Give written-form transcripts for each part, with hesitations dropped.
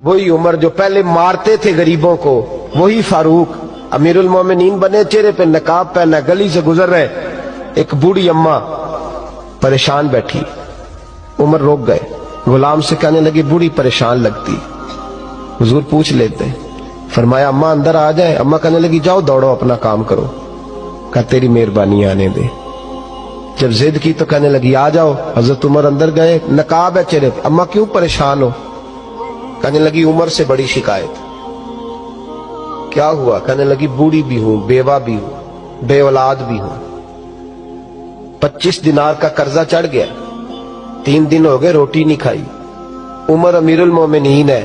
वही उमर जो पहले मारते थे गरीबों को, वही फारूक अमीरुल मोमिनीन बने, चेहरे पे नकाब पहना, गली से गुजर रहे, एक बूढ़ी अम्मा परेशान बैठी। उमर रोक गए, गुलाम से कहने लगी बूढ़ी परेशान लगती। हुजूर पूछ लेते, फरमाया अम्मा अंदर आ जाए। अम्मा कहने लगी जाओ दौड़ो अपना काम करो। कहा तेरी मेहरबानी आने दे। जब जिद की तो कहने लगी आ जाओ। हजरत उमर अंदर गए, नकाब है चेहरे पे। अम्मा क्यों परेशान हो? कहने लगी उमर से बड़ी शिकायत। क्या हुआ? कहने लगी बूढ़ी भी हूं, बेवा भी हूं, बे औलाद भी हूं, 25 दिनार का कर्जा चढ़ गया, 3 दिन हो गए रोटी नहीं खाई। उमर अमीरुल मोमिनीन है,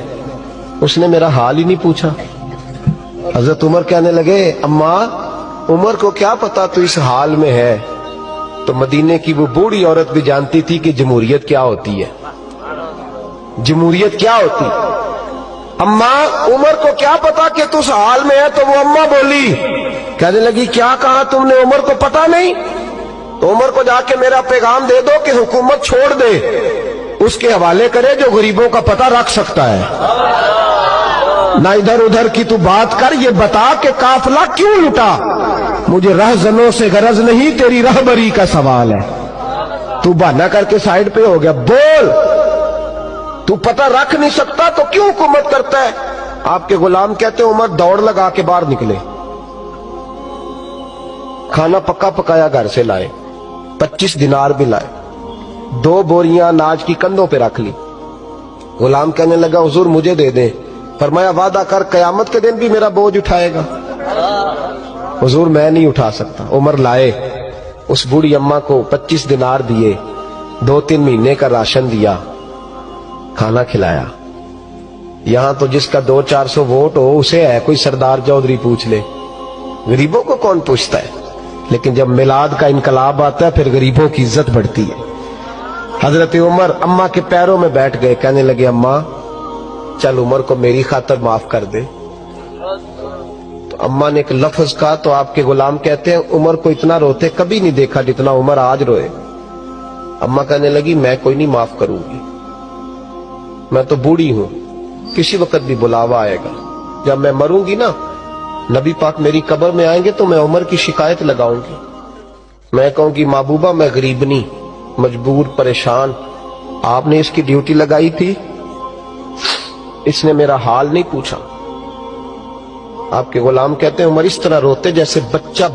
उसने मेरा हाल ही नहीं पूछा। हजरत उमर कहने लगे अम्मा उमर को क्या पता तू इस हाल में है। तो मदीने की वो बूढ़ी औरत भी जानती थी कि जमहूरियत क्या होती है, जमहूरियत क्या होती। अम्मा उमर को क्या पता कि तू इस हाल में है। तो वो अम्मा बोली, कहने लगी क्या कहा तुमने, उमर को पता नहीं? तो उमर को जाके मेरा पैगाम दे दो कि हुकूमत छोड़ दे, उसके हवाले करे जो गरीबों का पता रख सकता है। ना इधर उधर की तू बात कर, ये बता कि काफिला क्यों लुटा। मुझे रहजनों से गरज नहीं, तेरी रहबरी का सवाल है। तू बहाना करके साइड पे हो गया, बोल। तू पता रख नहीं सकता तो क्यों हुकूमत करता है? आपके गुलाम कहते उमर दौड़ लगा के बाहर निकले, खाना पक्का पकाया घर से लाए, 25 दिनार भी लाए, 2 बोरियां अनाज की कंधों पे रख ली। गुलाम कहने लगा हुजूर मुझे दे दे। फरमाया वादा कर कयामत के दिन भी मेरा बोझ उठाएगा। हुजूर मैं नहीं उठा सकता। उमर लाए, उस बूढ़ी अम्मा को 25 दिनार दिए, 2-3 महीने का राशन दिया, खाना खिलाया। यहां तो जिसका 200-400 वोट हो उसे है कोई सरदार चौधरी पूछ ले, गरीबों को कौन पूछता है। लेकिन जब मिलाद का इनकलाब आता है फिर गरीबों की इज्जत बढ़ती है। हजरत उमर अम्मा के पैरों में बैठ गए, कहने लगे अम्मा चल उमर को मेरी खातर माफ कर दे। तो अम्मा ने एक लफ्ज कहा तो आपके गुलाम कहते हैं उमर को इतना रोते कभी नहीं देखा जितना उमर आज रोए। अम्मा कहने लगी मैं कोई नहीं माफ करूंगी, मैं तो बूढ़ी हूं, किसी वक्त भी बुलावा आएगा। जब मैं मरूंगी ना, नबी पाक मेरी कब्र में आएंगे तो मैं उमर की शिकायत लगाऊंगी। मैं कहूंगी महबूबा मैं गरीबनी, मजबूर, परेशान, आपने इसकी ड्यूटी लगाई थी, इसने मेरा हाल नहीं पूछा। आपके गुलाम कहते हैं उमर इस तरह रोते जैसे बच्चा